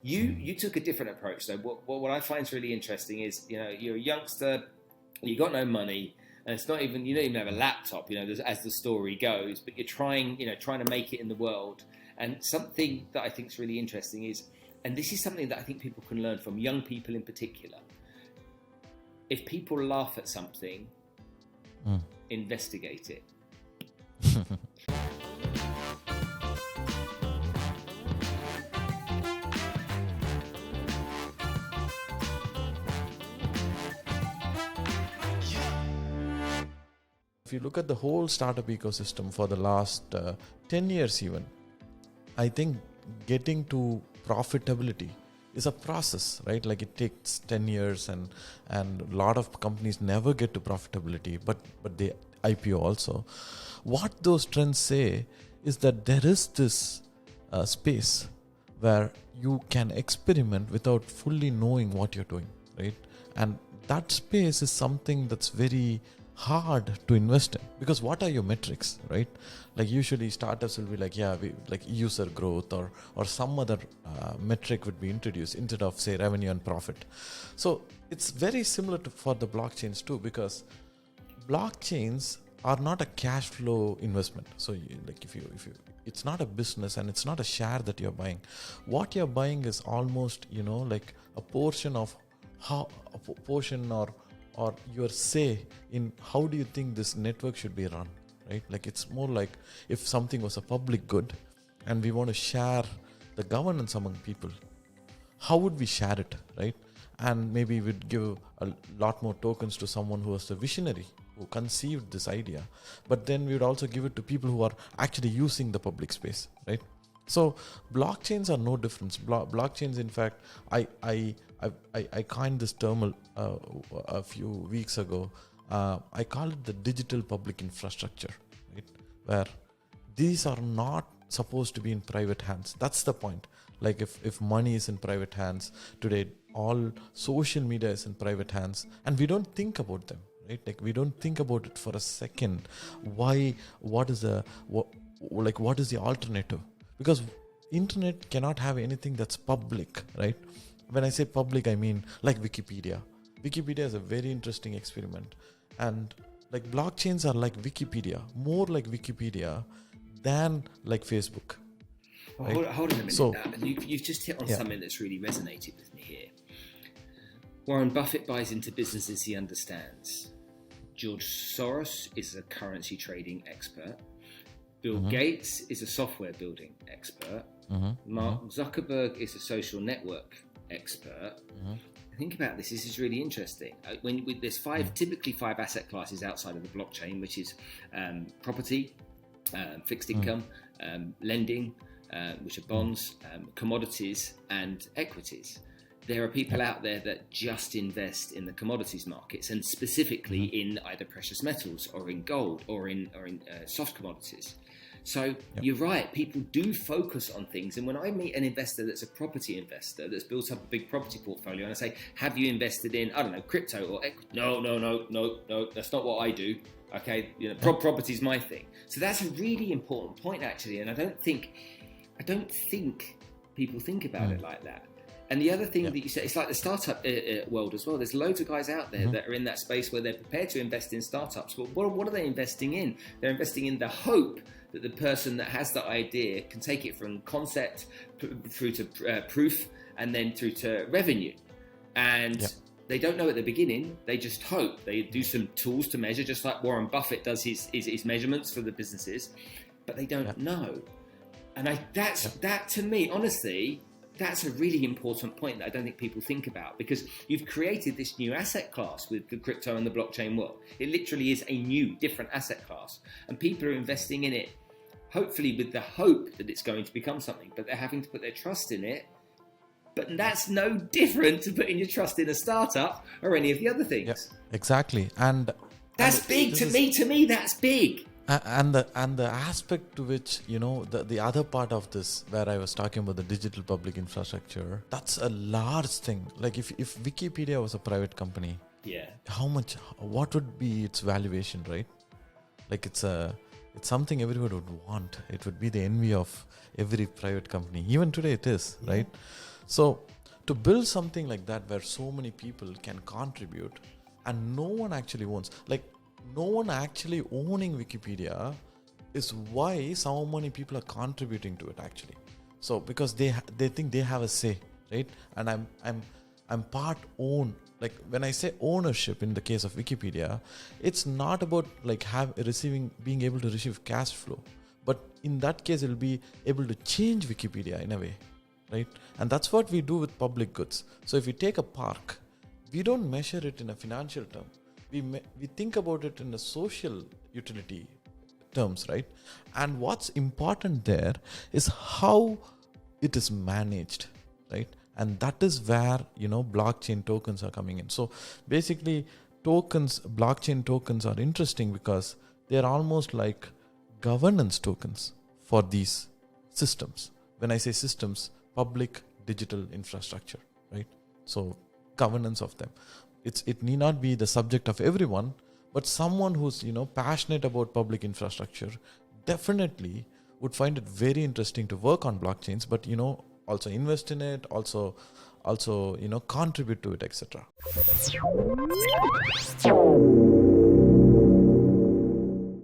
You took a different approach though. What I find is really interesting is, you're a youngster, you got no money, and it's not even, you don't even have a laptop, as the story goes, but you're trying to make it in the world. And something that I think is really interesting is, and this is something that I think people can learn from, young people in particular. If people laugh at something, investigate it. If you look at the whole startup ecosystem for the last 10 years even, I think getting to profitability is a process, right? Like it takes 10 years and a lot of companies never get to profitability, but they IPO also. What those trends say is that there is this space where you can experiment without fully knowing what you're doing, right? And that space is something that's very hard to invest in, because what are your metrics, right? Like usually startups will be like, like user growth or some other metric would be introduced instead of say revenue and profit. So it's very similar for the blockchains too, because blockchains are not a cash flow investment. So if you it's not a business and it's not a share that you're buying. What you're buying is almost like a portion of or your say in how do you think this network should be run, right? Like it's more like if something was a public good and we want to share the governance among people, how would we share it, right? And maybe we'd give a lot more tokens to someone who was the visionary, who conceived this idea. But then we would also give it to people who are actually using the public space, right? So blockchains are no different. Blockchains, in fact, I coined this term a few weeks ago. I call it the digital public infrastructure, right? Where these are not supposed to be in private hands. That's the point. Like if money is in private hands today, all social media is in private hands, and we don't think about them, right? Like we don't think about it for a second. Why? What is the alternative? Because internet cannot have anything that's public, right? When I say public, I mean like Wikipedia. Wikipedia is a very interesting experiment. And like blockchains are like Wikipedia, more like Wikipedia than like Facebook. Well, right? hold on a minute. So, you've just hit on something that's really resonated with me here. Warren Buffett buys into businesses he understands. George Soros is a currency trading expert. Bill Gates is a software building expert. Mark Zuckerberg is a social network expert. Think about this. This is really interesting. There's typically five asset classes outside of the blockchain, which is property, fixed income, lending, which are bonds, commodities, and equities. There are people out there that just invest in the commodities markets, and specifically in either precious metals or in gold or in soft commodities. So you're right, people do focus on things. And when I meet an investor that's a property investor that's built up a big property portfolio, and I say, have you invested in, I don't know, crypto or equity? No, that's not what I do. Okay, property is my thing. So that's a really important point, actually. And I don't think people think about it like that. And the other thing that you said, it's like the startup world as well. There's loads of guys out there that are in that space where they're prepared to invest in startups. But what are they investing in? They're investing in the hope that the person that has the idea can take it from concept through to proof and then through to revenue. And they don't know at the beginning. They just hope. They do some tools to measure, just like Warren Buffett does his measurements for the businesses. But they don't know. And that to me, honestly, that's a really important point that I don't think people think about, because you've created this new asset class with the crypto and the blockchain world. It literally is a new, different asset class. And people are investing in it, hopefully with the hope that it's going to become something, but they're having to put their trust in it. But that's no different to putting your trust in a startup or any of the other things. Yeah, exactly. And that's big to me, that's big. And the aspect to which, the other part of this, where I was talking about the digital public infrastructure, that's a large thing. Like if Wikipedia was a private company, what would be its valuation, right? Like it's something everyone would want. It would be the envy of every private company. Even today it is, right? So to build something like that where so many people can contribute and no one actually owns, like no one actually owning Wikipedia is why so many people are contributing to it actually. So because they think they have a say, right? And I'm part own. Like when I say ownership in the case of Wikipedia, it's not about like being able to receive cash flow, but in that case it'll be able to change Wikipedia in a way, right? And that's what we do with public goods. So if we take a park, we don't measure it in a financial term. We think about it in a social utility terms, right? And what's important there is how it is managed, right? And that is where, blockchain tokens are coming in. So basically blockchain tokens are interesting because they're almost like governance tokens for these systems. When I say systems, public digital infrastructure, right? So governance of them. It need not be the subject of everyone, but someone who's, passionate about public infrastructure definitely would find it very interesting to work on blockchains, but, also invest in it, also, contribute to it, etc.